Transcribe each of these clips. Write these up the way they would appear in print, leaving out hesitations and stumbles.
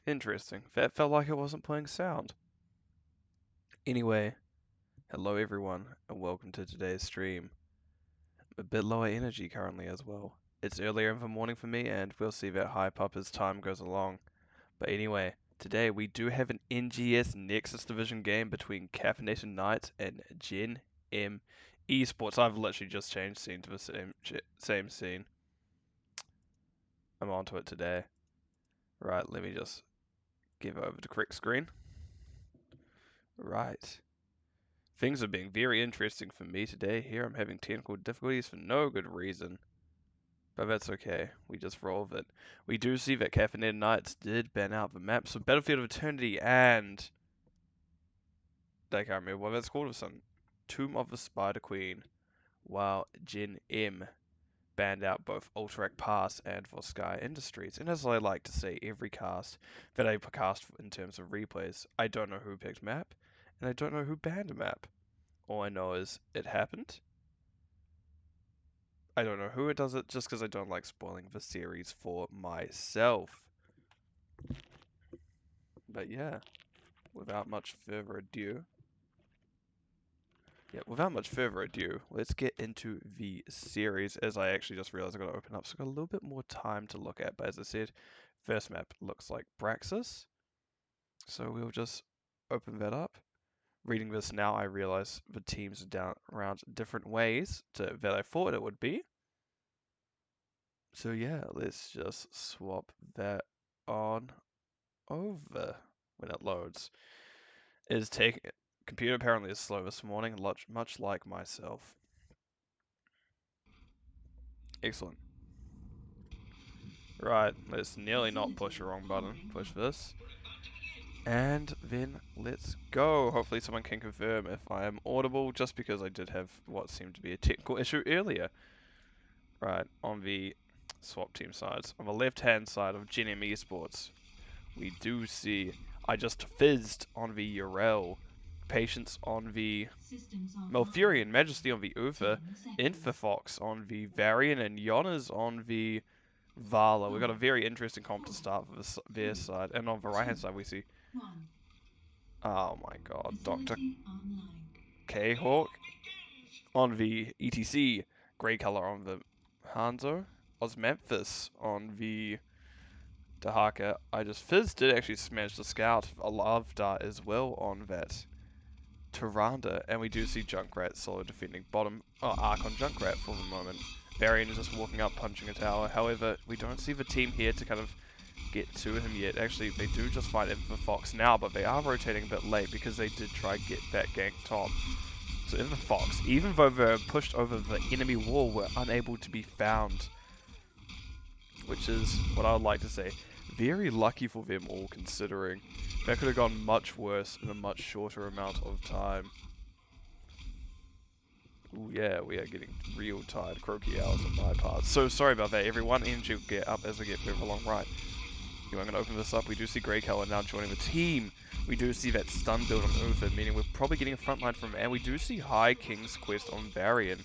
Interesting. That felt like it wasn't playing sound. Anyway, hello everyone, and welcome to today's stream. A bit lower energy currently as well. It's earlier in the morning for me, and we'll see that hype up as time goes along. But anyway, today we do have an NGS Nexus Division game between Caffeinated Knights and Gen.M Esports. I've literally just changed scene to the same scene. I'm onto it today. Right, let me just give over the correct screen. Right. Things are being very interesting for me today. Here I'm having technical difficulties for no good reason. But that's okay. We just roll with it. We do see that Caffeinated Knights did ban out the map. So Battlefield of Eternity and... I can't remember what that's called. Some Tomb of the Spider Queen. While Gen.M banned out both Alterac Pass and for Sky Industries. And as I like to say, every cast that I cast in terms of replays, I don't know who picked map, and I don't know who banned a map. All I know is it happened. I don't know who it does it, just because I don't like spoiling the series for myself. But yeah, without much further ado, let's get into the series. As I actually just realized I got to open up, so I got a little bit more time to look at. But as I said, first map looks like Braxis, so we'll just open that up. Reading this now, I realize the teams are down around different ways to that I thought it would be. So yeah, let's just swap that on over when it loads. It is taking computer apparently is slow this morning, much like myself. Excellent. Right, let's nearly not push the wrong button. Push this. And then let's go. Hopefully someone can confirm if I am audible, just because I did have what seemed to be a technical issue earlier. Right, on the swap team sides. On the left-hand side of Gen.M Esports, we do see I just fizzed on the Urel, Patience on the Malfurion, Majesty on the Uther, Infafox on the Varian, and Yonas on the Vala. We've got a very interesting comp to start with their side. And on the right hand side we see, oh my god, Dr. K-Hawk on the ETC, Grey Color on the Hanzo, Osmanthus on the Dahaka. I just fizzed, did actually smash the Scout, a Love Dart as well on that Tyrande, and we do see Junkrat solo defending bottom, Arc on Junkrat for the moment. Varian is just walking up, punching a tower. However, we don't see the team here to kind of get to him yet. Actually, they do just fight Infafox now, but they are rotating a bit late because they did try to get that gank top. So Infafox, even though they're pushed over the enemy wall, were unable to be found. Which is what I would like to say. Very lucky for them all, considering that could have gone much worse in a much shorter amount of time. Ooh, yeah, we are getting real tired croaky hours on my part. So sorry about that, everyone. Energy will get up as we get further along. Right. Anyway, I'm going to open this up. We do see Grey Color now joining the team. We do see that stun build on Uther, meaning we're probably getting a frontline from him. And we do see High King's Quest on Varian.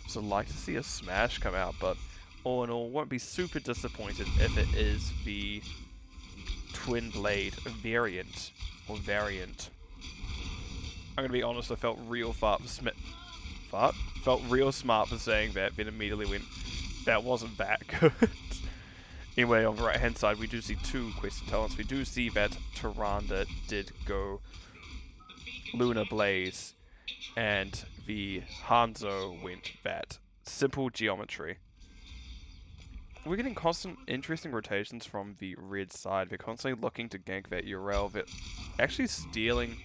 So I'd like to see a smash come out, but all in all, won't be super disappointed if it is the Twin Blade variant, or variant. I'm gonna be honest, I felt real felt real smart for saying that, then immediately went, that wasn't that good. Anyway, on the right hand side, we do see two quest talents. We do see that Tyrande did go Lunar Blaze, and the Hanzo went that simple geometry. We're getting constant interesting rotations from the red side. They're constantly looking to gank that Urel. They're actually stealing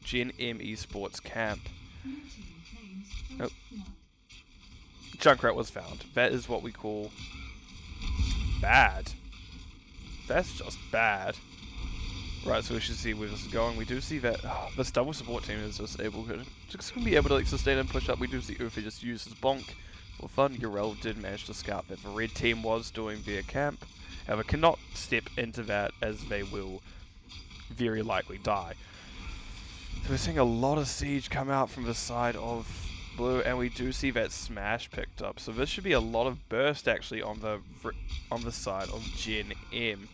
Gen.M Esports camp. Oh. Junkrat was found. That is what we call bad. That's just bad. Right, so we should see where this is going. We do see that this double support team is just able to be able to like sustain and push up. We do see Ufa just use his bonk. For fun, Urel did manage to scout that the red team was doing their camp, however cannot step into that as they will very likely die. So we're seeing a lot of siege come out from the side of blue, and we do see that smash picked up. So this should be a lot of burst actually on the side of Gen.M.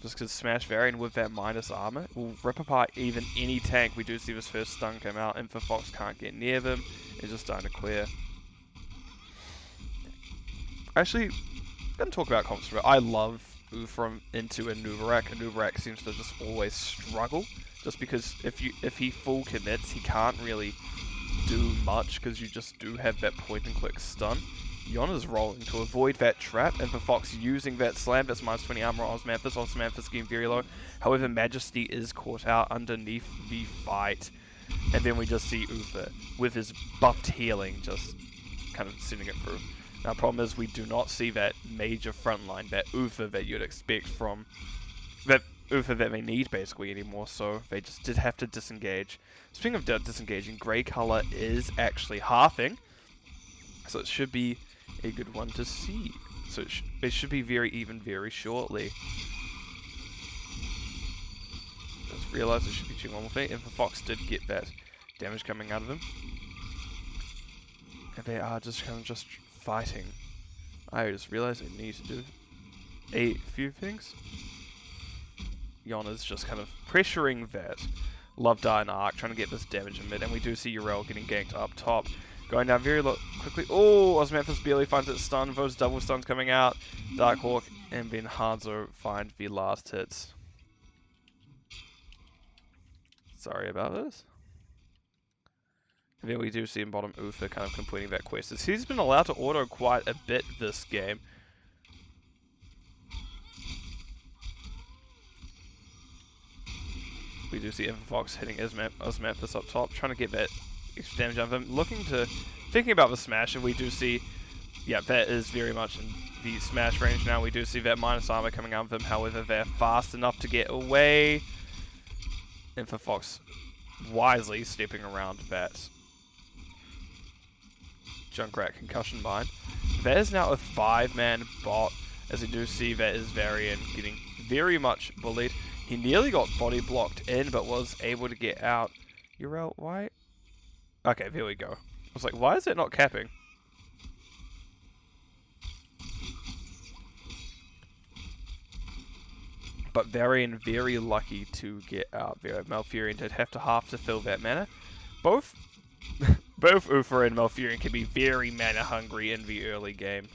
Just because Smash Varian with that minus armor will rip apart even any tank. We do see this first stun come out, and Fox can't get near them. It's just starting to clear. Actually, I'm going to talk about comps for it. I love Uthram into a Nubarak. A Nubarak seems to just always struggle. Just because if he full commits, he can't really do much because you just do have that point and click stun. Yona's rolling to avoid that trap, and for Fox using that slam, that's minus 20 armor on Osmanthus. Osmanthus getting very low. However, Majesty is caught out underneath the fight. And then we just see Uther with his buffed healing just kind of sending it through. Now, problem is we do not see that major frontline, that Uther that you'd expect from that Uther that they need basically anymore, so they just did have to disengage. Speaking of disengaging, grey color is actually halving, so it should be a good one to see. So it should be very even very shortly. Just realised I should be checking one more thing, and Fox did get that damage coming out of him. And they are just kind of just fighting. I just realised I need to do a few things. Yona's just kind of pressuring that Love Dart and Arc, trying to get this damage in mid, and we do see Yrel getting ganked up top. Going down very low, quickly. Oh, Osmanthus barely finds it stun. Those double stuns coming out. Darkhawk and then Hanzo find the last hits. Sorry about this. And then we do see in bottom Uther kind of completing that quest. He's been allowed to auto quite a bit this game. We do see Fox hitting Osmanthus up top, trying to get that extra damage out of him. Thinking about the smash, and we do see, yeah, that is very much in the smash range now. We do see that minus armor coming out of them, however, they're fast enough to get away. And for Fox, wisely stepping around that Junkrat concussion mine. That is now a 5-man bot, as we do see that is Varian getting very much bullied. He nearly got body blocked in, but was able to get out. Yrel, why? Okay, there we go. I was like, why is it not capping? But Varian very lucky to get out there. Malfurion did have to half to fill that mana. Both Uther and Malfurion can be very mana hungry in the early game.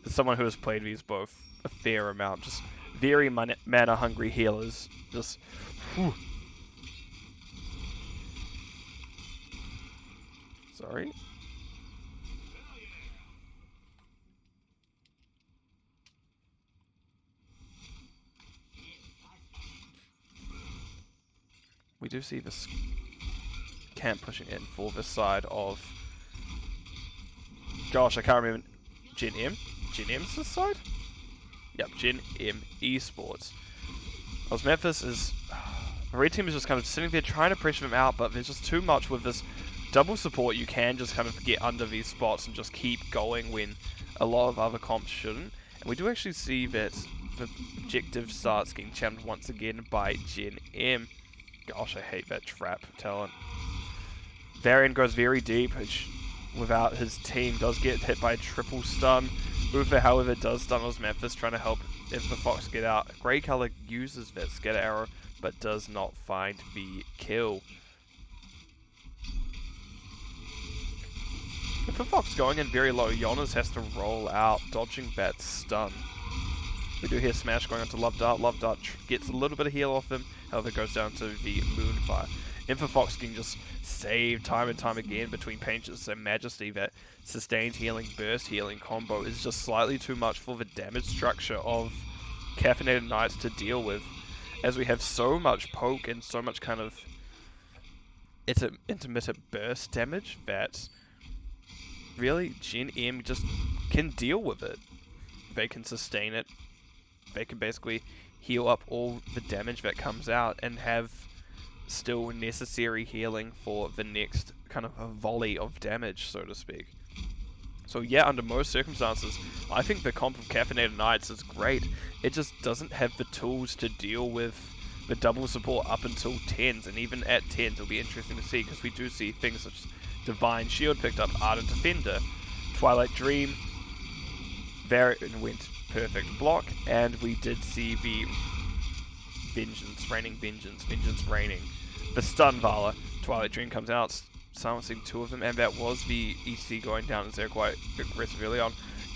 As someone who has played these both a fair amount, just very mana hungry healers. Just whew. Sorry. We do see this camp pushing in for this side of... Gosh, I can't remember. Gen.M? Gen.M's this side? Yep, Gen.M Esports. Osmanthus is... The red team is just kind of sitting there trying to pressure them out, but there's just too much with this double support. You can just kind of get under these spots and just keep going when a lot of other comps shouldn't. And we do actually see that the objective starts getting challenged once again by Gen.M. Gosh, I hate that trap talent. Varian goes very deep, which without his team does get hit by a triple stun. Uther, however, does stun Osmanthus, trying to help if the Fox get out. Grey color uses that scatter arrow, but does not find the kill. If the Fox going in very low, Yonas has to roll out, dodging that stun. We do hear Smash going onto Love Dart. Love Dart gets a little bit of heal off him, however goes down to the Moonfire. Fox can just save time and time again between Painches and Majesty. That sustained healing, burst healing combo is just slightly too much for the damage structure of Caffeinated Knights to deal with, as we have so much poke and so much kind of intermittent burst damage that really Gen.M just can deal with it. They can sustain it. They can basically heal up all the damage that comes out and have still necessary healing for the next kind of a volley of damage, so to speak. So yeah, under most circumstances, I think the comp of Caffeinated Knights is great. It just doesn't have the tools to deal with the double support up until 10s, and even at 10s it'll be interesting to see, because we do see things such as Divine Shield picked up, Ardent Defender, Twilight Dream, Varian went perfect block, and we did see the vengeance, raining vengeance, vengeance raining. The stun Vala, Twilight Dream comes out, silencing 2 of them, and that was the EC going down as they're quite aggressive early on.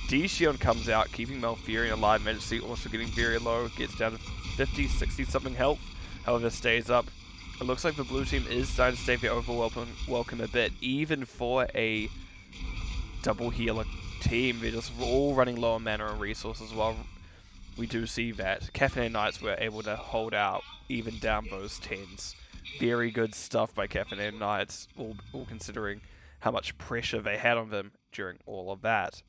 D-Shield comes out, keeping Malfurion alive. Majesty also getting very low, gets down to 50, 60 something health, however stays up. It looks like the blue team is starting to stay the welcome a bit, even for a double healer team. They're just all running low on mana and resources while we do see that. Caffeinated Knights were able to hold out even down those 10s. Very good stuff by Caffeinated Knights, all considering how much pressure they had on them during all of that.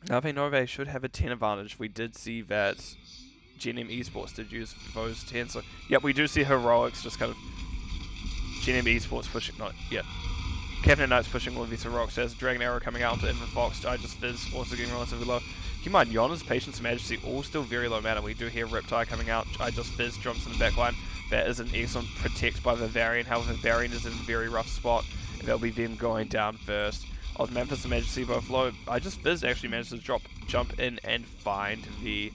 Now they know they should have a 10 advantage. We did see that Gen.M Esports did use those 10, so yep, we do see Heroics just kind of Gen.M Esports pushing, Caffeinated Knights pushing all of these Heroics. There's Dragon Arrow coming out into Fox. I just Fizz also getting relatively low. Keep in mind, Yona's Patience and Majesty all still very low mana. We do hear Riptide coming out. I just Fizz jumps in the backline. That is an excellent protect by Vivarion. However, Vivarion is in a very rough spot, and that'll be them going down first. Osmanthus and Majesty both low. I just Fizz actually managed to jump in and find the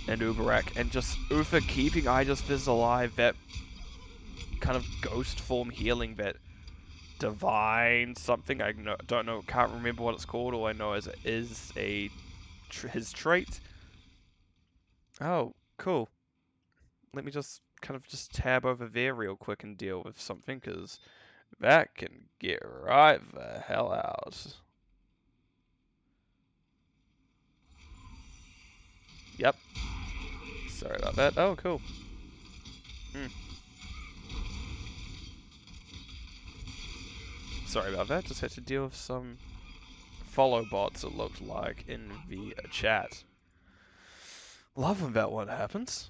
Uberak, and just Ufa keeping I just Fizz alive. That kind of ghost form healing, that divine something, don't know, can't remember what it's called. All I know is it is his trait. Oh, cool. Let me just kind of just tab over there real quick and deal with something, because that can get right the hell out. Yep. Sorry about that. Oh, cool. Sorry about that, just had to deal with some follow bots, it looked like, in the chat. Love when that one happens.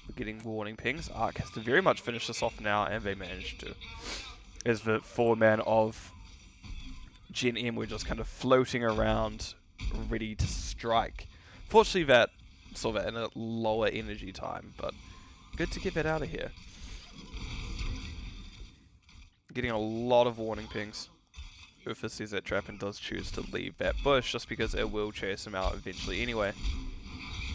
We're getting warning pings. Ark has to very much finish this off now, and they managed to. As the 4-man of Gen.M were just kind of floating around, ready to strike. Fortunately, that saw that in a lower energy time, but good to get that out of here. Getting a lot of warning pings. Ufa sees that trap and does choose to leave that bush just because it will chase him out eventually anyway.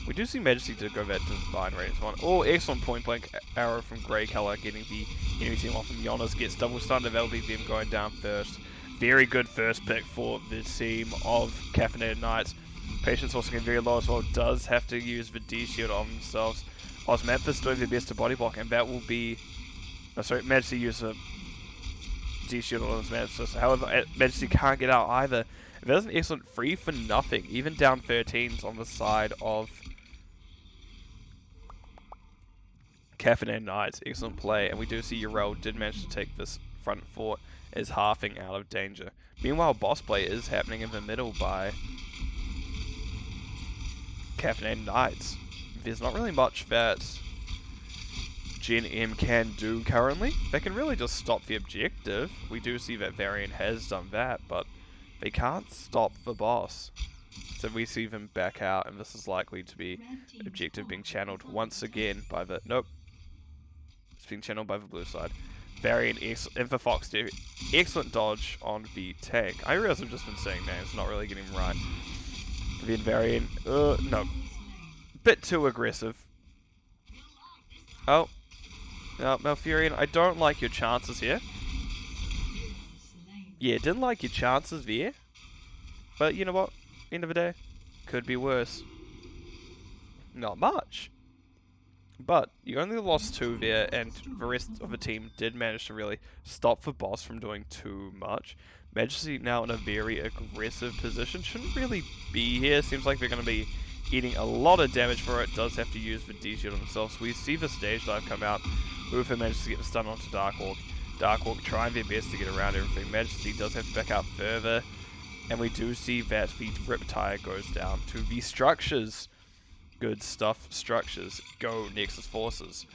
We do see Majesty to go that Divine Radiance one. Oh, excellent point blank arrow from Grey Color getting the enemy team off him. Jonas gets double stunned and that'll be them going down first. Very good first pick for the team of Caffeinated Knights. Patience also getting very low as well. Does have to use the D-Shield on themselves. Osmanthus doing their best to body block, and that will be... Oh, sorry, Majesty used a D-Shield on his Mantis. However, Majesty can't get out either. There's an excellent free for nothing, even down 13s on the side of Caffeinated Knights. Excellent play, and we do see Yrel did manage to take this front fort, is halving out of danger. Meanwhile, boss play is happening in the middle by Caffeinated Knights. There's not really much that Gen.M can do currently. They can really just stop the objective. We do see that Varian has done that, but they can't stop the boss. So we see them back out, and this is likely to be objective being channeled once again by the... Nope. It's being channeled by the blue side. Varian, and for Fox, do excellent dodge on the tank. I realize I've just been saying names, not really getting them right. Then Varian, no. Bit too aggressive. Oh. Now, Malfurion, I don't like your chances here. Yeah, didn't like your chances there. But you know what? End of the day, could be worse. Not much. But you only lost 2 there, and the rest of the team did manage to really stop the boss from doing too much. Majesty now in a very aggressive position. Shouldn't really be here. Seems like they're going to be eating a lot of damage for it. Does have to use the D-Shield on themselves. We see the stage dive come out. Ufa manages to get the stun onto Darkhawk. Darkhawk trying their best to get around everything. Majesty does have to back out further. And we do see that the Riptide goes down to the structures. Good stuff, structures. Go Nexus Forces.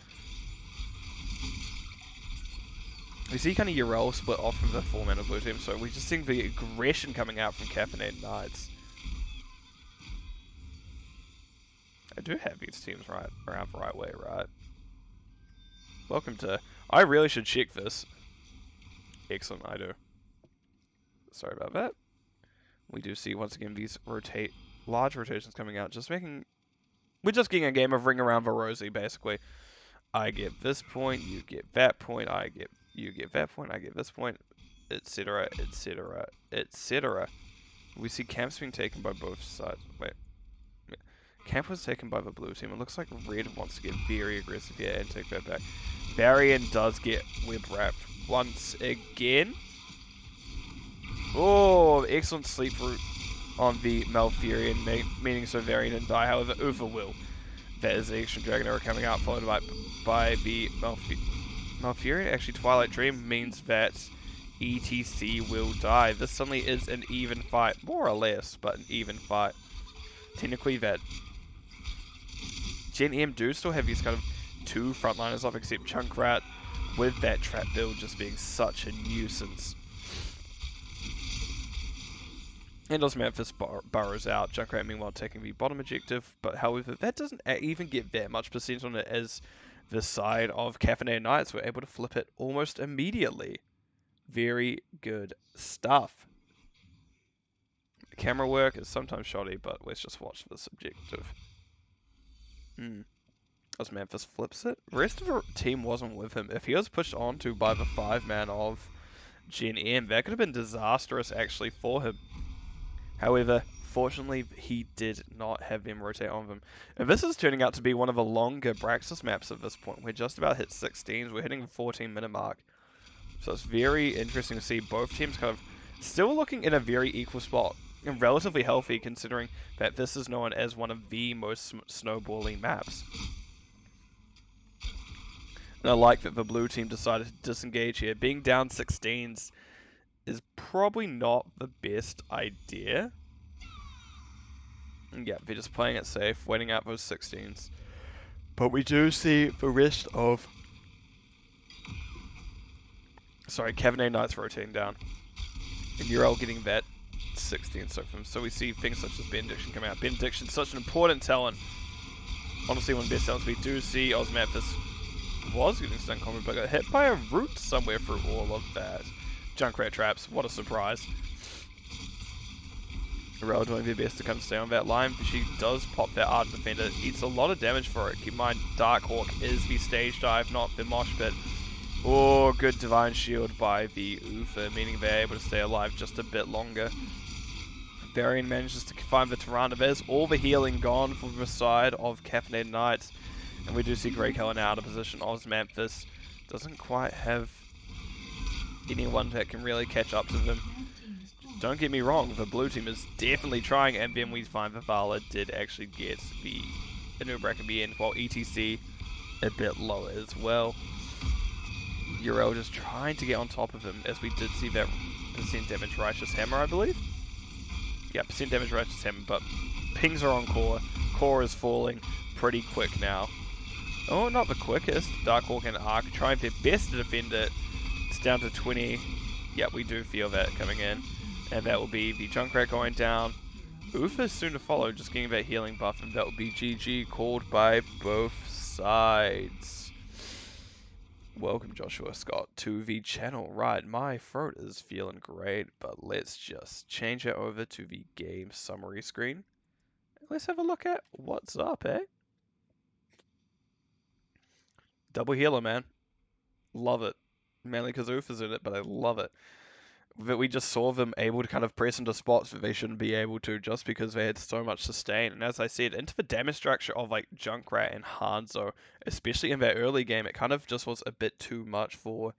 We see kind of Yrel split off from the 4-man of blue team, so we're just seeing the aggression coming out from Caffeinated Knights. I do have these teams right around the right way, right? Welcome to... I really should check this. Excellent, I do. Sorry about that. We do see once again these large rotations coming out, we're just getting a game of ring around Varosi basically. I get this point, you get that point, you get that point, I get this point, etc., etc., etc. We see camps being taken by both sides. Wait. Camp was taken by the blue team. It looks like red wants to get very aggressive here and take that back. Varian does get web wrapped once again. Oh, excellent sleep route on the Malfurion, meaning so Varian didn't die. However, Ufa will. That is the extra Dragon Arrow coming out, followed by the Malfurion. Actually, Twilight Dream means that ETC will die. This suddenly is an even fight, more or less, but an even fight. Technically, that Gen.M do still have these kind of two frontliners off, except Junkrat with that trap build just being such a nuisance. And Osmanthus burrows out, Junkrat meanwhile taking the bottom objective, but however, that doesn't even get that much percent on it as the side of Caffeinated Knights were able to flip it almost immediately. Very good stuff. Camera work is sometimes shoddy, but let's just watch this objective. Osmanthus flips it. The rest of the team wasn't with him. If he was pushed onto by the 5-man of Gen.M, that could have been disastrous actually for him. However, fortunately, he did not have them rotate on him. And this is turning out to be one of the longer Braxis maps at this point. We're just about hit 16s. We're hitting the 14-minute mark. So it's very interesting to see both teams kind of still looking in a very equal spot. And relatively healthy considering that this is known as one of the most snowballing maps. And I like that the blue team decided to disengage here. Being down 16s is probably not the best idea. And yeah, they're just playing it safe, waiting out those 16s. But we do see the rest of... Sorry, Caffeinated Knights rotating down. And Urel getting that 16 so from. So we see things such as Benediction come out. Benediction, such an important talent. Honestly, one of the best talents. We do see Osmanthus was getting stun combo, but got hit by a root somewhere through all of that. Junkrat traps, what a surprise. Urel doing their best to kind of stay on that line, but she does pop that Art Defender. Eats a lot of damage for it. Keep in mind, Darkhawk is the stage dive, not the mosh pit. Oh, good Divine Shield by the Ufa, meaning they're able to stay alive just a bit longer. Varian manages to find the Tyrannus. There's all the healing gone from the side of Caffeinated Knights. And we do see Grey Kellen out of position. Osmanthus doesn't quite have anyone that can really catch up to them. Don't get me wrong, the blue team is definitely trying, and then we find that Vala did actually get the Anubrak at the end, while ETC a bit lower as well. Urel just trying to get on top of him, as we did see that percent damage Righteous Hammer, I believe. Yeah, percent damage Righteous Hammer, but pings are on Core. Core is falling pretty quick now. Oh, not the quickest. Darkhawk and Ark trying their best to defend it. It's down to 20. Yeah, we do feel that coming in. And that will be the Junkrat going down. Ufa is soon to follow, just getting that healing buff, and that will be GG called by both sides. Welcome, Joshua Scott, to the channel. Right, my throat is feeling great, but let's just change it over to the game summary screen. Let's have a look at what's up, eh? Double healer, man. Love it. Mainly because Ufa's in it, but I love it. That we just saw them able to kind of press into spots that they shouldn't be able to just because they had so much sustain. And as I said, into the damage structure of like Junkrat and Hanzo, especially in that early game, it kind of just was a bit too much for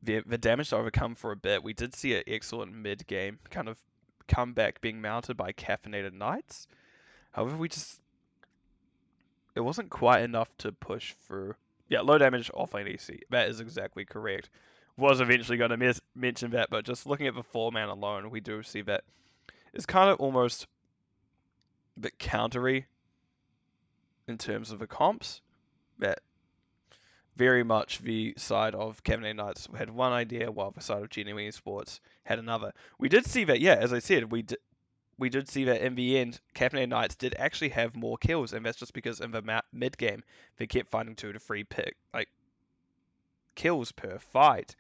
the damage to overcome for a bit. We did see an excellent mid-game kind of comeback being mounted by Caffeinated Knights. However, it wasn't quite enough to push through. Yeah, low damage offlane EC. That is exactly correct. Was eventually going to mention that, but just looking at the 4-man alone, we do see that it's kind of almost a bit countery in terms of the comps. That very much the side of Caffeinated Knights had one idea, while the side of Gen.M Esports had another. We did see that, yeah, as I said, we did see that in the end, Caffeinated Knights did actually have more kills, and that's just because in the mid game they kept finding 2 to 3 kills per fight.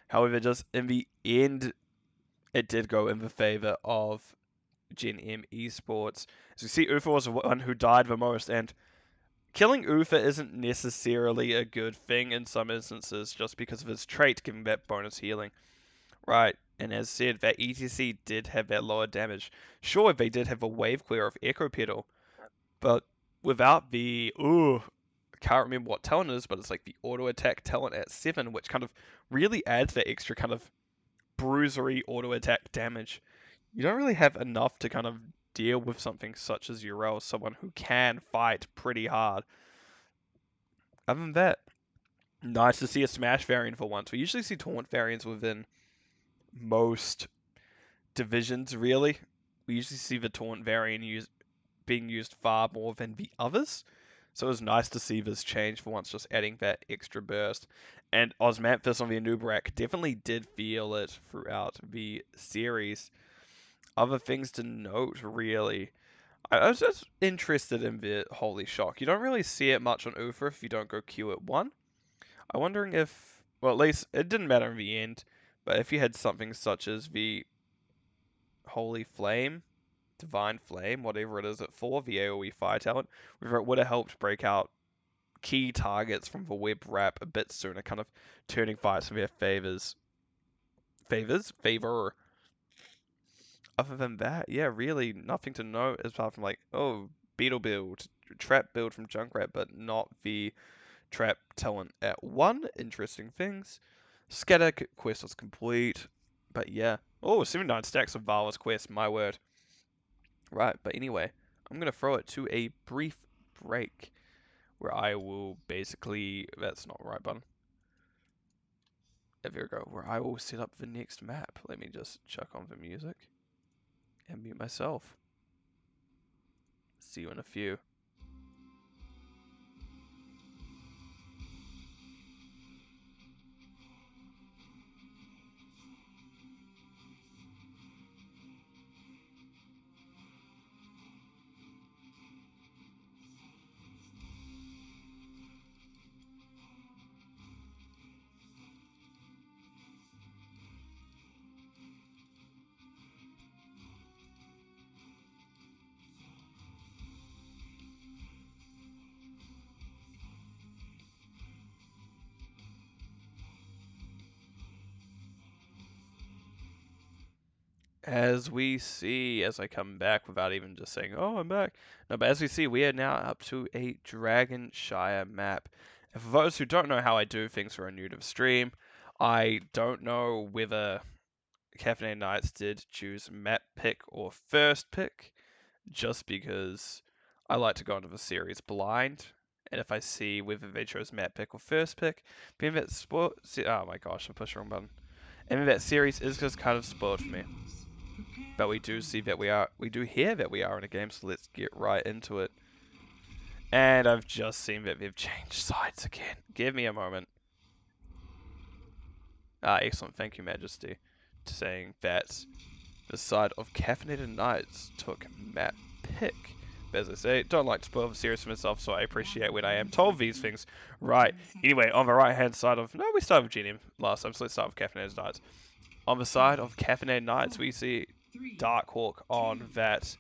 However, just in the end, it did go in the favor of Gen.M Esports. As you see, Ufa was the one who died the most, and killing Ufa isn't necessarily a good thing in some instances just because of his trait giving that bonus healing. Right, and as said, that ETC did have that lower damage. Sure, they did have a wave clear of Echo Pedal, but without the, I can't remember what talent it is, but it's like the auto attack talent at 7, which kind of really adds that extra kind of bruisery auto attack damage. You don't really have enough to kind of deal with something such as Urel, someone who can fight pretty hard. Other than that, nice to see a Smash variant for once. We usually see Taunt variants within most divisions, really. We usually see the Taunt variant being used far more than the others. So it was nice to see this change for once, just adding that extra burst. And Osmanthus on the Anubarak definitely did feel it throughout the series. Other things to note, really. I was just interested in the Holy Shock. You don't really see it much on Ufa if you don't go Q at 1. I'm wondering if, well, at least it didn't matter in the end, but if you had something such as the Holy Flame, Divine Flame, whatever it is at 4, the AoE fire talent, whether it would have helped break out key targets from the web wrap a bit sooner, kind of turning fights in their favor. Other than that, yeah, really nothing to note apart from like, oh, Beetle build, Trap build from Junkrat, but not the Trap talent at 1. Interesting things. Scatter quest was complete, but yeah. Oh, 79 stacks of Vala's quest, my word. Right, but anyway, I'm going to throw it to a brief break where I will basically, that's not the right button. There we go, where I will set up the next map. Let me just chuck on the music and mute myself. See you in a few. As we see, as I come back without even just saying, oh, I'm back. No, but as we see, we are now up to a Dragonshire map. And for those who don't know how I do things for a new to the stream, I don't know whether Caffeinated Knights did choose map pick or first pick, just because I like to go into the series blind. And if I see whether they chose map pick or first pick, being that sport, oh my gosh, I pushed the wrong button. And that series is just kind of spoiled for me. But we do see that we do hear that we are in a game, so let's get right into it. And I've just seen that they've changed sides again. Give me a moment. Excellent, thank you, Majesty, saying that the side of Caffeinated Knights took map pick. But as I say, don't like to spoil the series for myself, so I appreciate when I am told these things. Right, anyway, on the right hand side of, no, we started with Gen.M last time, so let's start with Caffeinated Knights. On the side of Caffeinated Knights, we see Darkhawk on that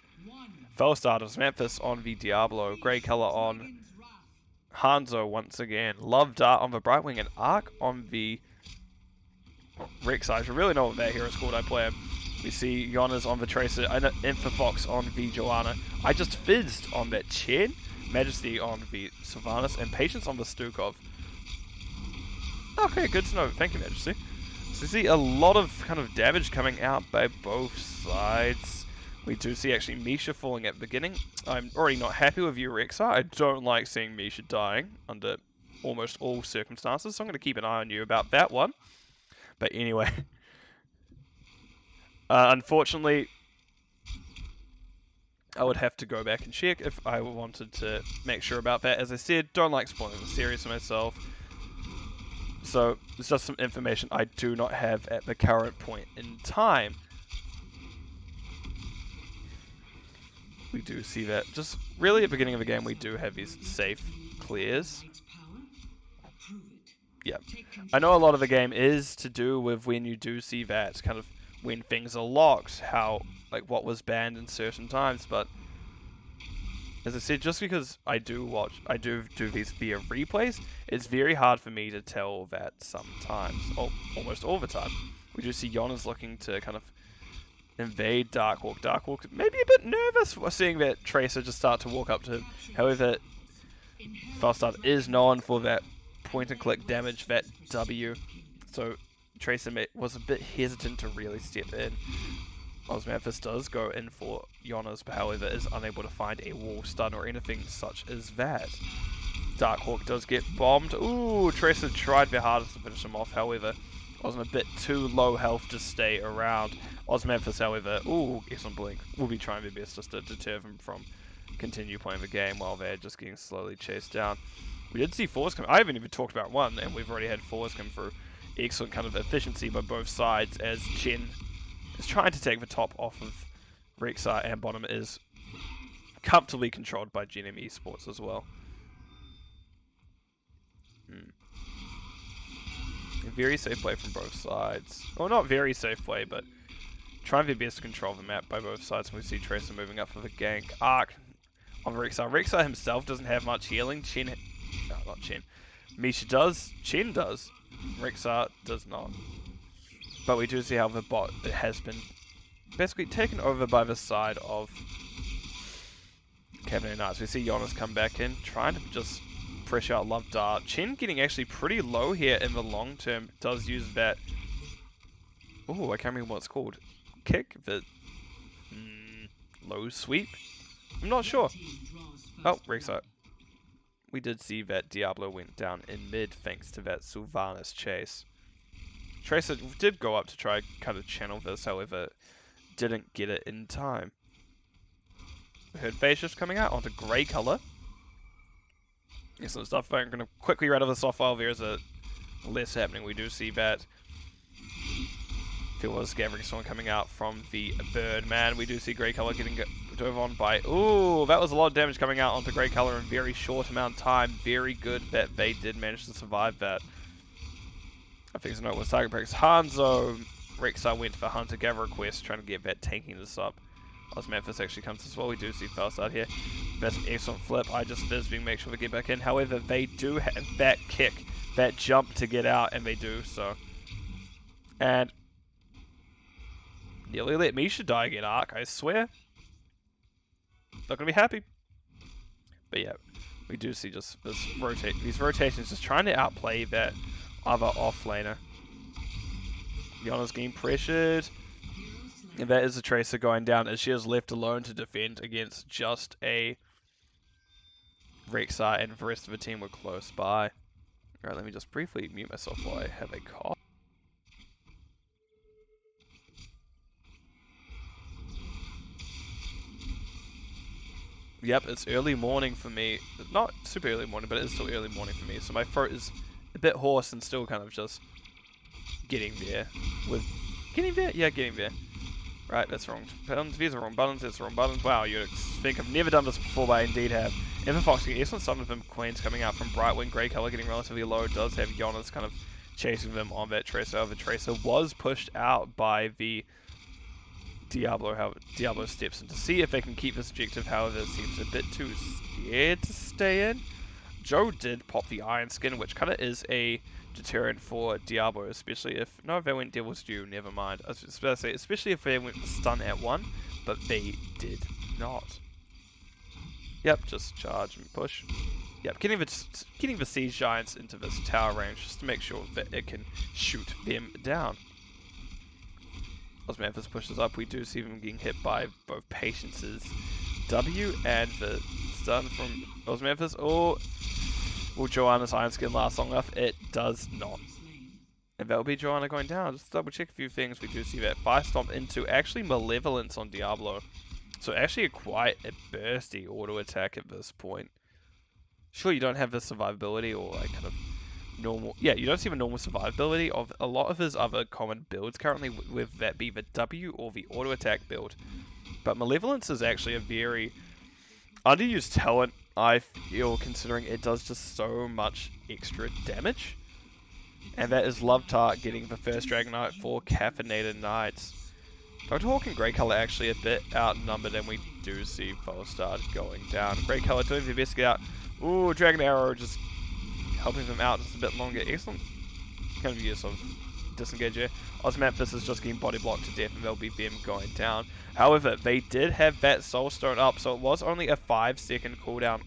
Fellstart of Memphis on the Diablo, Grey Color on Hanzo once again, Love Dart on the Brightwing, and Arc on the Rek'Sai. I really know what that hero's called, I play him. We see Yonas on the Tracer, and Infofox on the Joanna. I just fizzed on that Chen, Majesty on the Sylvanas, and Patience on the Stukov. Okay, good to know. Thank you, Majesty. So you see a lot of kind of damage coming out by both sides. We do see actually Misha falling at the beginning. I'm already not happy with you, Rek'Sai. I don't like seeing Misha dying under almost all circumstances, so I'm going to keep an eye on you about that one. But anyway, unfortunately, I would have to go back and check if I wanted to make sure about that. As I said, don't like spoiling the series for myself. So, it's just some information I do not have at the current point in time. We do see that just really at the beginning of the game we do have these safe clears. Yeah. I know a lot of the game is to do with when you do see that kind of when things are locked, how, like, what was banned in certain times. But as I said, just because I do these via replays, it's very hard for me to tell that sometimes, almost all the time. We do see Jonas looking to kind of invade Darkhawk. Darkhawk maybe a bit nervous seeing that Tracer just start to walk up to him. However, Falstaff is known for that point and click damage, that W. So Tracer was a bit hesitant to really step in. Osmanthus does go in for Jonas, but however is unable to find a wall stun or anything such as that. Darkhawk does get bombed. Ooh, Tracer tried their hardest to finish him off, however, wasn't a bit too low health to stay around. Osmanthus, however, ooh, excellent blink, will be trying their best just to deter them from continue playing the game while they're just getting slowly chased down. We did see fours come. I haven't even talked about one, and we've already had fours come through. Excellent kind of efficiency by both sides as Chen is trying to take the top off of Rexar, and bottom is comfortably controlled by Gen.M Esports as well. A very safe play from both sides. Well, not very safe play, but trying their best to control the map by both sides. And we see Tracer moving up for the gank. Arc on Rexar. Rexar himself doesn't have much healing. Not Chen. Misha does. Chen does. Rexar does not. But we do see how the bot has been basically taken over by the side of Caffeinated Knights. We see Jonas come back in, trying to just pressure out Love Dart. Chen getting actually pretty low here in the long term. Does use that. Oh, I can't remember what it's called. Kick? The low sweep? I'm not sure. Oh, Rexar. We did see that Diablo went down in mid thanks to that Sylvanas chase. Tracer did go up to try kind of channel this, however, didn't get it in time. We heard phase shift coming out onto grey colour. Excellent stuff. I'm going to quickly run over the soft file. There's a less happening. We do see that there was Gathering Storm coming out from the Birdman. We do see grey colour getting dove on by... Ooh, that was a lot of damage coming out onto grey colour in a very short amount of time. Very good that they did manage to survive that. I think it's not was target breaks. Hanzo, Rexar went for Hunter Gatherer quest, trying to get that tanking this up. Osmanthus actually comes as well. We do see Falstad here. That's an excellent flip. I just being make sure we get back in. However, they do have that kick, that jump to get out, and they do so. And nearly let Misha die again, Arc, I swear. Not gonna be happy. But yeah, we do see just these rotations just trying to outplay that other offlaner. Yana's getting pressured. And that is a Tracer going down as she is left alone to defend against just a Rexar, and the rest of the team were close by. Alright, let me just briefly mute myself while I have a cough. Yep, it's early morning for me. Not super early morning, but it's still early morning for me. So my throat is a bit hoarse and still kind of just getting there. Getting there? Yeah, getting there. Right, that's wrong buttons. These are wrong buttons. That's the wrong buttons. Wow, you'd think I've never done this before, but I indeed have. Everfox getting excellent some of them Queens coming out from Brightwing. Grey colour getting relatively low. Does have Jonas kind of chasing them on that Tracer. The Tracer was pushed out by the Diablo. However, Diablo steps in to see if they can keep this objective. However, it seems a bit too scared to stay in. Joe did pop the Iron Skin, which kind of is a deterrent for Diablo, especially if... No, if they went Devil's Due, never mind. I was just about to say, especially if they went stun at one, but they did not. Yep, just charge and push. Yep, getting the Siege Giants into this tower range just to make sure that it can shoot them down. Osmanthus pushes up. We do see them getting hit by both Patience's W and the stun from Osmanthus. Or will Joanna's Iron Skin last long enough? It does not. And that'll be Joanna going down. Just double check a few things. We do see that Fire Stomp into actually Malevolence on Diablo. So actually quite a bursty auto attack at this point. Sure, you don't have the survivability or like kind of normal... Yeah, you don't see the normal survivability of a lot of his other common builds currently, with that be the W or the auto attack build. But Malevolence is actually a very underused talent, I feel, considering it does just so much extra damage. And that is Love Tart getting the first Dragonite for Caffeinated Knights. Dr. Hawk and Grey Color actually a bit outnumbered, and we do see Polestar going down. Grey Color doing their best to get out. Ooh, Dragon Arrow just helping them out just a bit longer. Excellent kind of use of disengage here. Osmanthus is just getting body blocked to death, and they'll be them going down. However, they did have that Soul Stone up, so it was only a 5-second cooldown.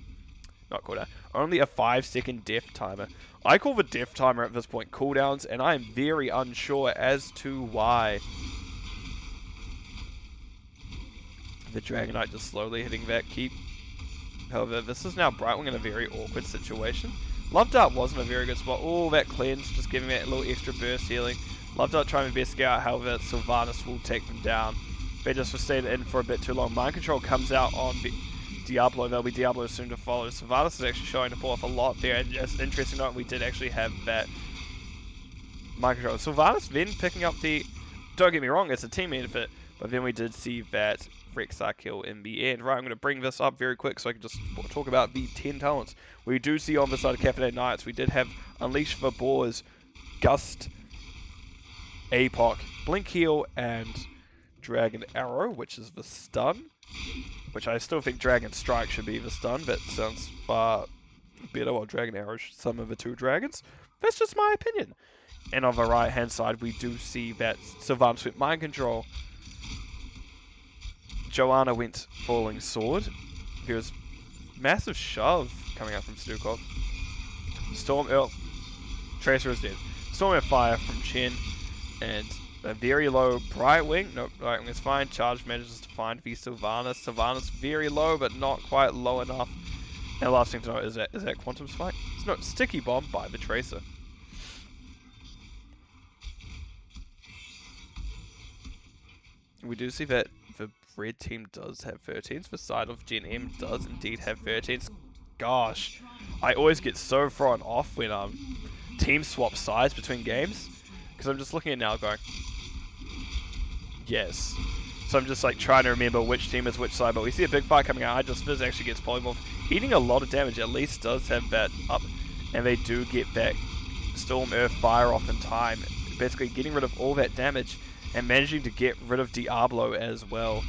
Not cooldown. Only a 5-second death timer. I call the death timer at this point cooldowns, and I am very unsure as to why. The Dragonite just slowly hitting that keep. However, this is now Brightwing in a very awkward situation. Love Dart wasn't a very good spot. Oh, that cleanse, just giving it a little extra burst healing. Love Dart trying to best get out, however, Sylvanas will take them down. They just stayed in for a bit too long. Mind Control comes out on Diablo. There'll be Diablo soon to follow. Sylvanas is actually showing to pull off a lot there. And just interesting note, we did actually have that Mind Control. Sylvanas then picking up the... Don't get me wrong, it's a team benefit. But then we did see that Rexar kill in the end. Right, I'm going to bring this up very quick so I can just talk about the 10 talents. We do see on the side of Caffeinated Knights, we did have Unleash the Boars, Gust, APOC, Blink Heal, and Dragon Arrow, which is the stun. Which I still think Dragon Strike should be the stun, but sounds far better while Dragon Arrow should summon the 2 dragons. That's just my opinion. And on the right hand side, we do see that Sylvanas with Mind Control. Joanna went Falling Sword. There was massive shove coming out from Stukov. Storm Earl. Tracer is dead. Storm Earl Fire from Chen. And a very low Brightwing. Nope, Brightwing is fine. Charge manages to find the Sylvanas. Sylvanas very low, but not quite low enough. And the last thing to note is that Quantum Spike? It's not Sticky Bomb by the Tracer. We do see that the red team does have 13s. The side of Gen.M does indeed have 13s. Gosh, I always get so thrown off when teams swap sides between games. Because I'm just looking at it now going, yes. So I'm just like trying to remember which team is which side. But we see a big fight coming out. Fizz actually gets polymorph. Eating a lot of damage, at least does have that up. And they do get that Storm Earth Fire off in time. Basically getting rid of all that damage. And managing to get rid of Diablo as well.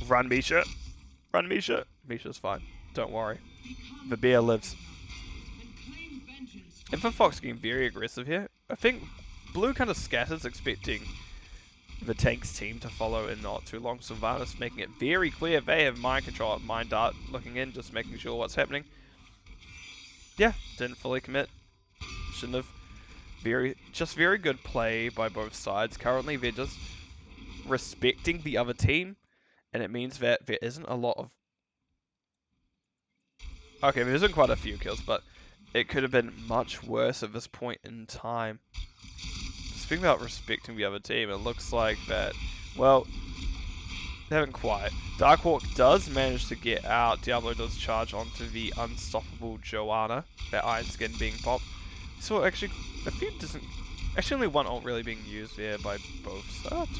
Run, Misha. Run, Misha. Misha's fine. Don't worry. The bear lives. Infant Fox getting very aggressive here. I think Blue kind of scatters, expecting the tank's team to follow in not too long. Sylvanas making it very clear they have Mind Control. Mind Dart looking in, just making sure what's happening. Yeah, didn't fully commit. Shouldn't have. Very good play by both sides. Currently, they're just respecting the other team, and it means that there isn't a lot of... Okay, there isn't quite a few kills, but it could have been much worse at this point in time. Speaking about respecting the other team, it looks like that, well, they haven't quite. Darkhawk does manage to get out. Diablo does charge onto the unstoppable Joanna, that Iron Skin being popped. So actually, a few doesn't. Actually, only one ult really being used there by both sides.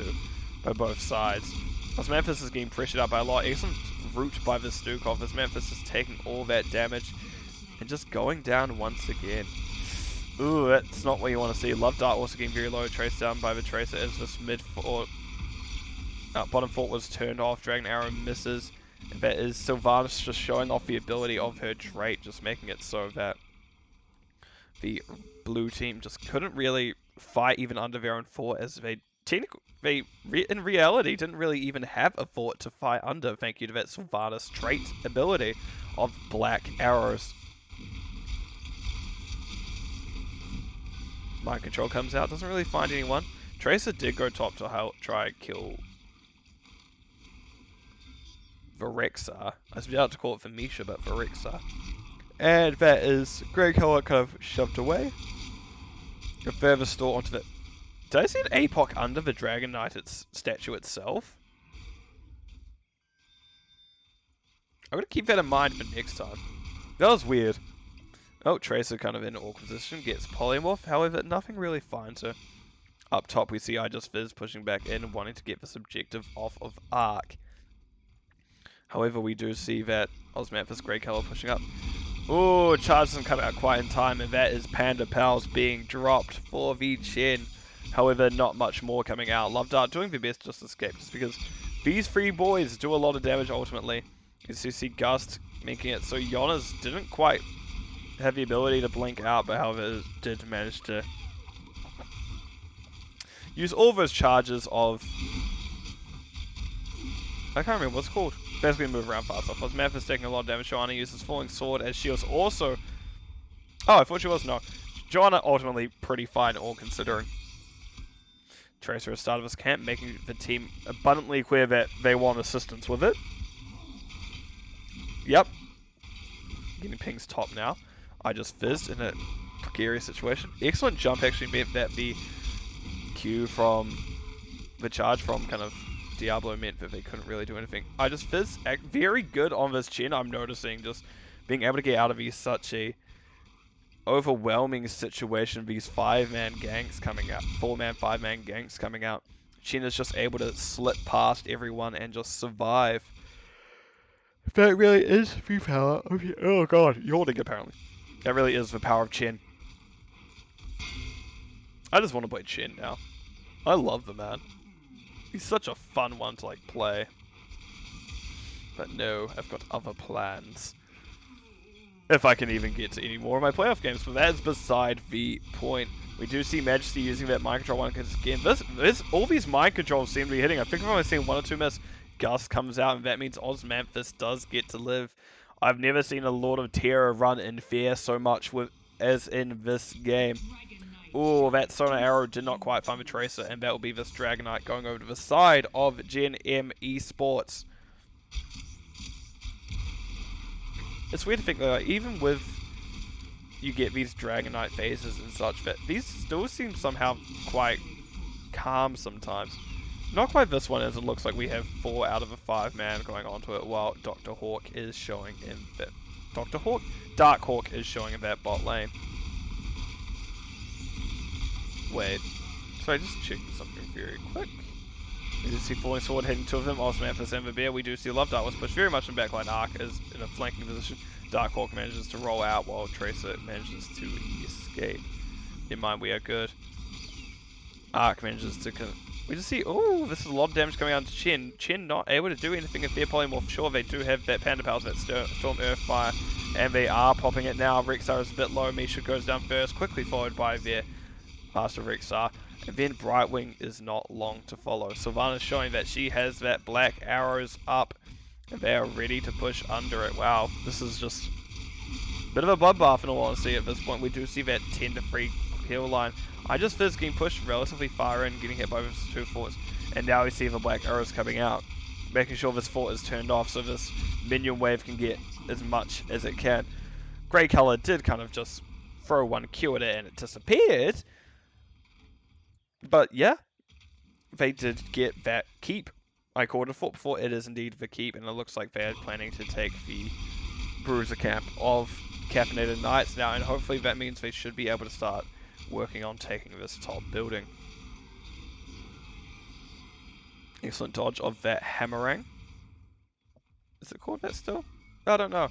By both sides. Osmanthus is getting pressured up by a lot. Excellent route by the Stukov. Osmanthus is taking all that damage and just going down once again. Ooh, that's not what you want to see. Love Dart also getting very low. Trace down by the Tracer as this mid fort, bottom fort was turned off. Dragon Arrow misses. And that is Sylvanas just showing off the ability of her trait, just making it so that the blue team just couldn't really fight even under their own fort, as they in reality didn't really even have a fort to fight under, thank you to that Sylvanas trait ability of black arrows. Mind Control comes out, doesn't really find anyone. Tracer did go top to try and kill Varexar. I was about to call it Vermisha, but Varexar. And that is Grey Color kind of shoved away. A further store onto the... Did I see an APOC under the Dragon Knight statue itself? I'm going to keep that in mind for next time. That was weird. Oh, Tracer kind of in an awkward position, gets polymorph. However, nothing really finds her. Up top we see Fizz pushing back in, wanting to get this objective off of Arc. However, we do see that Osmanthus Grey Color pushing up. Oh, charge doesn't come out quite in time, and that is Panda Pals being dropped for the Chen. However, not much more coming out. Love Dart doing their best to just escape, just because these three boys do a lot of damage ultimately. As you see Gust making it so Jonas didn't quite have the ability to blink out, but however did manage to use all those charges of... I can't remember what's called. Basically move around fast enough. Memphis taking a lot of damage. Joanna uses Falling Sword as she was also... Oh, I thought she was. No. Joanna ultimately pretty fine all considering. Tracer has started this camp, making the team abundantly clear that they want assistance with it. Yep. Getting Ping's top now. I just fizzed in a precarious situation. Excellent jump actually meant that the Q from the charge from kind of Diablo meant that they couldn't really do anything. I just fizzed. Very good on this Chen. I'm noticing just being able to get out of such a overwhelming situation. These 5-man ganks coming out. 4-man, 5-man ganks coming out. Chen is just able to slip past everyone and just survive. That really is the power of... Oh god, yawning apparently. That really is the power of Chen. I just want to play Chen now. I love the man. He's such a fun one to like play. But no, I've got other plans. If I can even get to any more of my playoff games, but that is beside the point. We do see Majesty using that mind control one again. All these mind controls seem to be hitting. I think I've only seen 1 or 2 miss. Gus comes out, and that means Osmanthus does get to live. I've never seen a Lord of Terror run in fair so much as in this game. Oh, that Sonar Arrow did not quite find the Tracer, and that will be this Dragonite going over to the side of Gen.M Esports. It's weird to think though, like, even with you get these Dragonite phases and such, but these still seem somehow quite calm sometimes. Not quite this one, as it looks like we have 4 out of a 5-man going onto it, while Dr. Hawk is showing in that... Dr. Hawk? Dark Hawk is showing in that bot lane. Wait. So I just checking something very quick. We do see Falling Sword hitting 2 of them, Osmanthus and Bear. We do see Love Dart was pushed very much in backline. Arc is in a flanking position. Dark Hawk manages to roll out while Tracer manages to escape. In mind, we are good. Arc manages to... We just see, oh, this is a lot of damage coming out to Chen. Chen not able to do anything if they're polymorph. Sure, they do have that Panda Powers, that Storm Earth Fire, and they are popping it now. Rexar is a bit low. Misha goes down first, quickly followed by their Master Rexar. And then Brightwing is not long to follow. Sylvana's showing that she has that black arrows up, and they are ready to push under it. Wow, this is just a bit of a bloodbath in all honesty at this point. We do see that 10-3 kill line. I just fizzed getting pushed relatively far in, getting hit by those 2 forts, and now we see the black arrows coming out, making sure this fort is turned off so this minion wave can get as much as it can. Grey Color did kind of just throw 1 Q at it and it disappeared, but yeah, they did get that keep. I called it a fort before, it is indeed the keep, and it looks like they are planning to take the Bruiser camp of Caffeinated Knights now, and hopefully that means they should be able to start working on taking this top building. Excellent dodge of that Hammerang. Is it called that still? I don't know.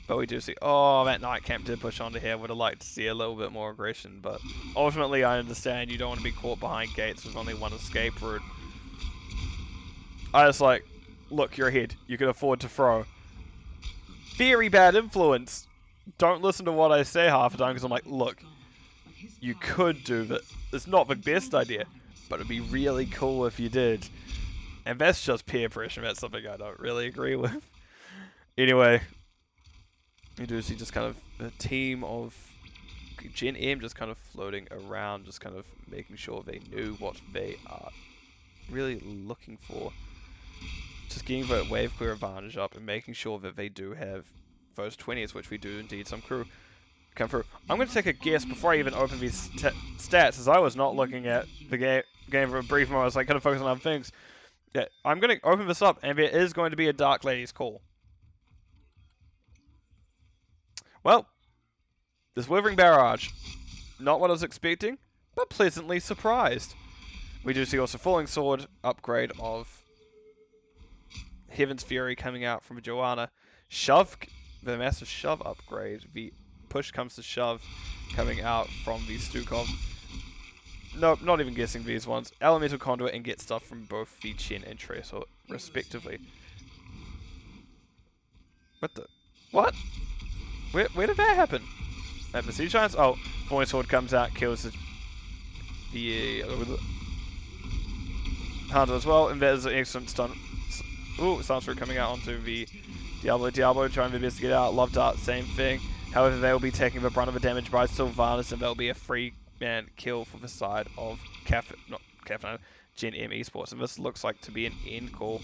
But we do see... Oh, that Night Camp did push onto here. Would have liked to see a little bit more aggression, but ultimately I understand you don't want to be caught behind gates with only 1 escape route. I was like, look, you're ahead. You can afford to throw. Very bad influence. Don't listen to what I say half the time, because I'm like, look, you could do that. It's not the best idea, but it'd be really cool if you did. And that's just peer pressure. That's something I don't really agree with. Anyway, you do see just kind of a team of Gen.M just kind of floating around, just kind of making sure they knew what they are really looking for. Just getting that wave clear advantage up and making sure that they do have those 20s, which we do indeed. Some crew come through. I'm going to take a guess before I even open these stats, as I was not looking at the game for a brief moment. I was like kind of focusing on other things. Yeah, I'm going to open this up, and there is going to be a Dark Lady's call. Well, this Withering Barrage, not what I was expecting, but pleasantly surprised. We do see also Falling Sword upgrade of Heaven's Fury coming out from Joanna. Shove, the massive shove upgrade. The push comes to shove coming out from the Stukov. Nope, not even guessing these ones. Elemental Conduit and get stuff from both the Chen and Tracer, respectively. What the? What? Where did that happen? At the Sea Giants? Oh, Falling Sword comes out, kills the Hunter as well, and there's an excellent stun. Ooh, Sunstroke coming out onto the Diablo. Diablo trying their best to get out. Love Dart, same thing. However, they will be taking the brunt of the damage by Sylvanas, and there'll be a free man kill for the side of Caffeinated, Gen.M Esports. And this looks like to be an end call,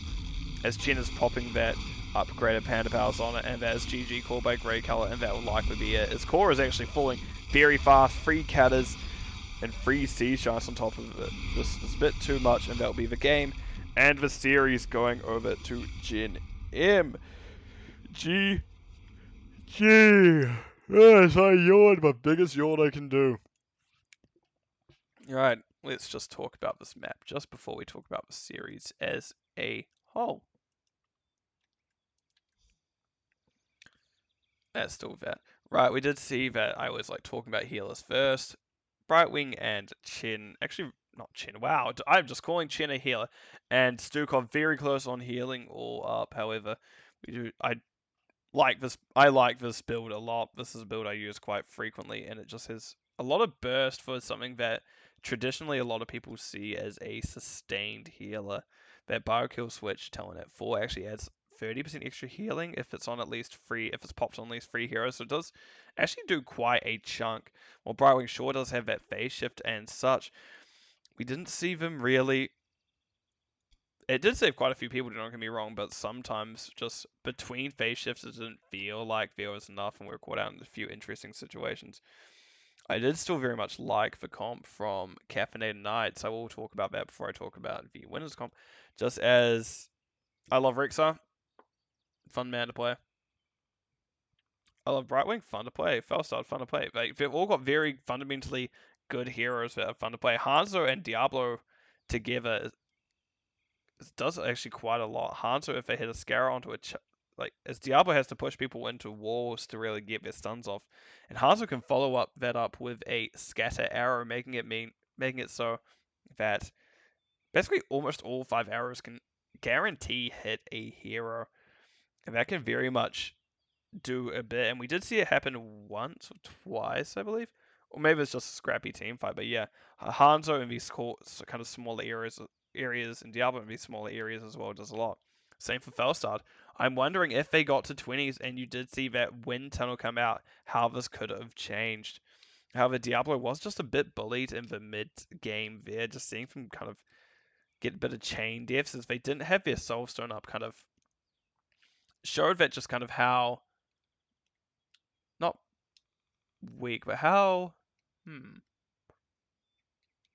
as Chen is popping that upgraded Panda Powers on it, and that is GG called by Grey Color, and that will likely be it. His core is actually falling very fast. Free Catters and free Sea Sharks on top of it. This is a bit too much, and that'll be the game. And the series going over to Gen.M. GG. Yes, I yawned. My biggest yawn I can do. Alright, let's just talk about this map just before we talk about the series as a whole. That's still that. Right, we did see that I was like talking about healers first. Brightwing and Chen, actually not Chen, wow, I'm just calling Chen a healer. And Stukov very close on healing all up, however, I like this build a lot. This is a build I use quite frequently, and it just has a lot of burst for something that traditionally a lot of people see as a sustained healer. That Biokill switch telling it 4 actually adds 30% extra healing if it's on at least if it's popped on at least 3 heroes, so it does actually do quite a chunk. While Brightwing sure does have that phase shift and such, we didn't see them really. It did save quite a few people, don't get me wrong, but sometimes just between phase shifts it didn't feel like there was enough, and we were caught out in a few interesting situations. I did still very much like the comp from Caffeinated Nights. I will talk about that before I talk about the winners comp. Just as I love Rixar, fun man to play. I love Brightwing, fun to play. Felstad, fun to play. They've all got very fundamentally good heroes that are fun to play. Hanzo and Diablo together does actually quite a lot. Hanzo, if they hit a Scarra onto as Diablo has to push people into walls to really get their stuns off, and Hanzo can follow that up with a scatter arrow, making it so that basically almost all 5 arrows can guarantee hit a hero, and that can very much do a bit. And we did see it happen once or twice, I believe, or maybe it's just a scrappy team fight. But yeah, Hanzo in these kind of smaller areas, and Diablo in these smaller areas as well does a lot. Same for Felstad. I'm wondering if they got to 20s and you did see that wind tunnel come out, how this could have changed. However, Diablo was just a bit bullied in the mid game there, just seeing them kind of get a bit of chain deaths as they didn't have their soulstone up, kind of showed that just kind of how not weak, but how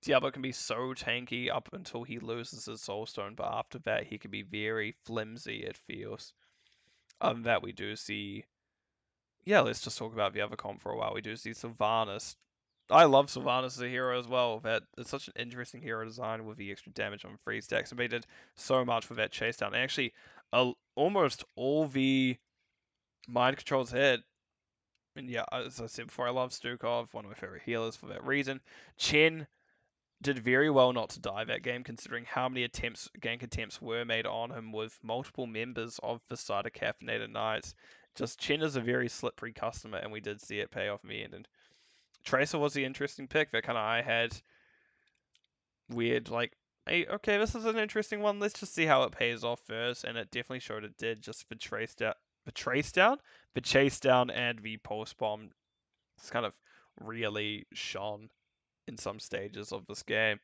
Diablo can be so tanky up until he loses his soulstone, but after that he can be very flimsy, it feels. Other than that, we do see. Yeah, let's just talk about the other comp for a while. We do see Sylvanas. I love Sylvanas as a hero as well. That it's such an interesting hero design with the extra damage on free stacks, and they did so much with that chase down. And actually, almost all the mind controls hit. And yeah, as I said before, I love Stukov, one of my favorite healers for that reason. Chen did very well not to die that game, considering how many gank attempts were made on him with multiple members of the side of Caffeinated Knights. Just Chen is a very slippery customer, and we did see it pay off in the end. And Tracer was the interesting pick that kind of I had weird, like, hey, okay, this is an interesting one. Let's just see how it pays off first, and it definitely showed it did. Just the chase down, and the pulse bomb. It's kind of really shone in some stages of this game.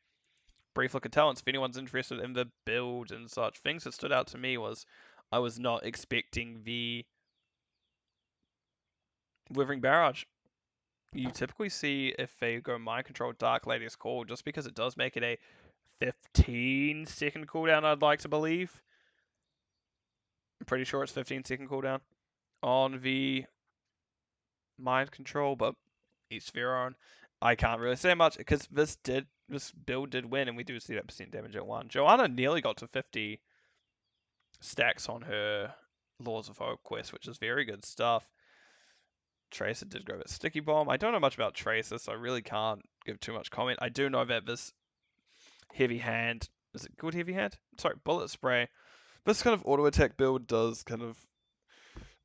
Brief look at talents. If anyone's interested in the build and such, things that stood out to me was I was not expecting the Withering Barrage. You typically see if they go Mind Control Dark Lady's Call, just because it does make it a 15-second cooldown, I'd like to believe. I'm pretty sure it's 15-second cooldown on the Mind Control, but each their own. I can't really say much because this build did win, and we do see that percent damage at 1. Joanna nearly got to 50 stacks on her Laws of Hope quest, which is very good stuff. Tracer did grab a Sticky Bomb. I don't know much about Tracer, so I really can't give too much comment. I do know that this heavy hand, is it good heavy hand? Sorry, bullet spray. This kind of auto attack build does kind of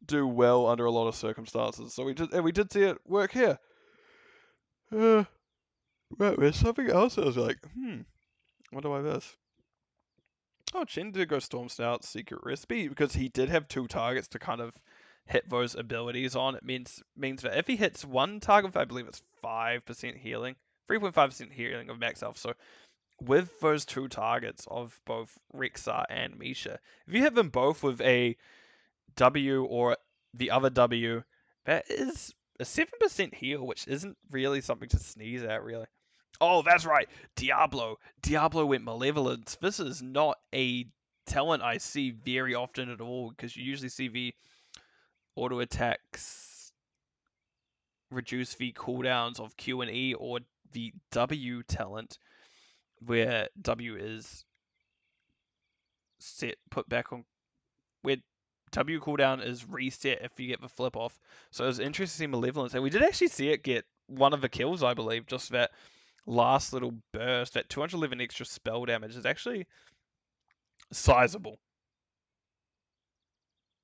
do well under a lot of circumstances. So we did see it work here. Right, there's something else I was like, what do I miss? Oh, Chen did go Storm Snout Secret Recipe because he did have 2 targets to kind of hit those abilities on. It means that if he hits one target, I believe it's 5% healing, 3.5% healing of max health. So with those 2 targets of both Rexar and Misha, if you hit them both with a W or the other W, that is a 7% heal, which isn't really something to sneeze at, really. Oh, that's right. Diablo. Diablo went Malevolence. This is not a talent I see very often at all, because you usually see the auto attacks reduce the cooldowns of Q and E, or the W talent, where W is put back on, where W cooldown is reset if you get the flip off. So it was interesting to see Malevolence, and we did actually see it get one of the kills, I believe, just that last little burst. That 211 extra spell damage is actually sizable.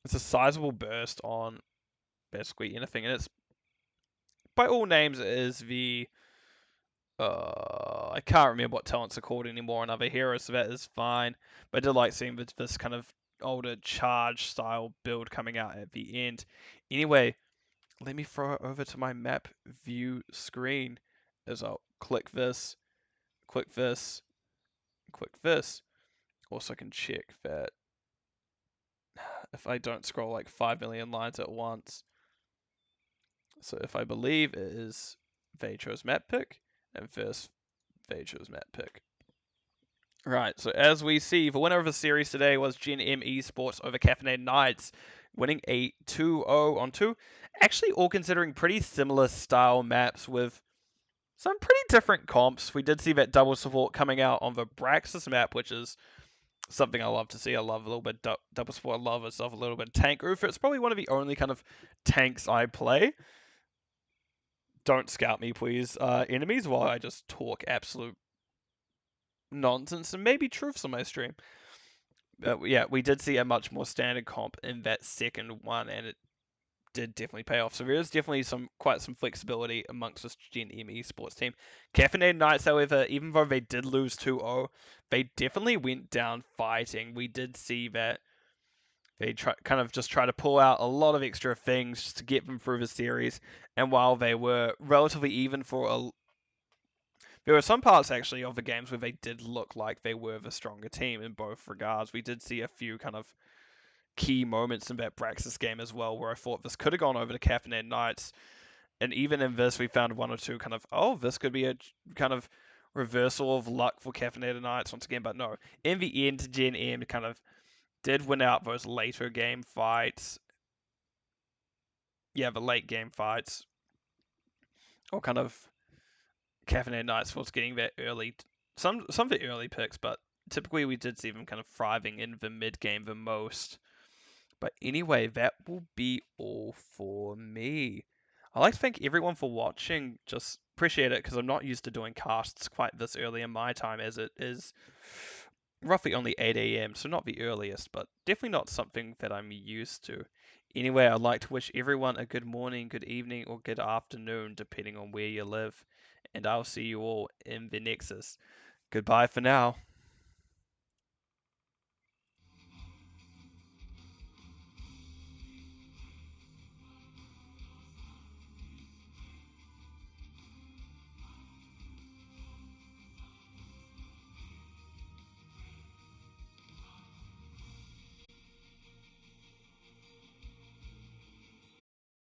It's a sizable burst on basically anything, and it's by all names it is the I can't remember what talents are called anymore on other heroes, so that is fine. But I did like seeing this kind of older charge style build coming out at the end. Anyway, let me throw it over to my map view screen as I'll click this, click this, click this. Also, I can check that if I don't scroll like 5 million lines at once. So if I believe it is Veicho's map pick and first Veicho's map pick. Right, so as we see, the winner of the series today was Gen.M Esports over Caffeinated Knights, winning a 2-0 on 2. Actually, all considering pretty similar style maps with some pretty different comps. We did see that double support coming out on the Braxis map, which is something I love to see. I love a little bit double support. I love myself a little bit tank roofer. It's probably one of the only kind of tanks I play. Don't scout me, please, enemies, while I just talk absolute nonsense and maybe truths on my stream. Yeah, we did see a much more standard comp in that second one, and it did definitely pay off. So there is definitely quite some flexibility amongst this Gen.M Esports team. Caffeinated Knights, however, even though they did lose 2-0, they definitely went down fighting. We did see that they kind of just try to pull out a lot of extra things just to get them through the series. And while they were relatively even there were some parts actually of the games where they did look like they were the stronger team in both regards. We did see a few kind of key moments in that Braxis game as well, where I thought this could have gone over to Caffeinated Knights. And even in this, we found one or two kind of, this could be a kind of reversal of luck for Caffeinated Knights once again. But no, in the end, Gen.M kind of did win out those later game fights. Yeah, the late game fights. Or kind of Caffeinated Knights was getting that early, some of the early picks, but typically we did see them kind of thriving in the mid game the most. But anyway, that will be all for me. I'd like to thank everyone for watching. Just appreciate it because I'm not used to doing casts quite this early in my time, as it is roughly only 8 a.m., so not the earliest, but definitely not something that I'm used to. Anyway, I'd like to wish everyone a good morning, good evening, or good afternoon, depending on where you live. And I'll see you all in the Nexus. Goodbye for now.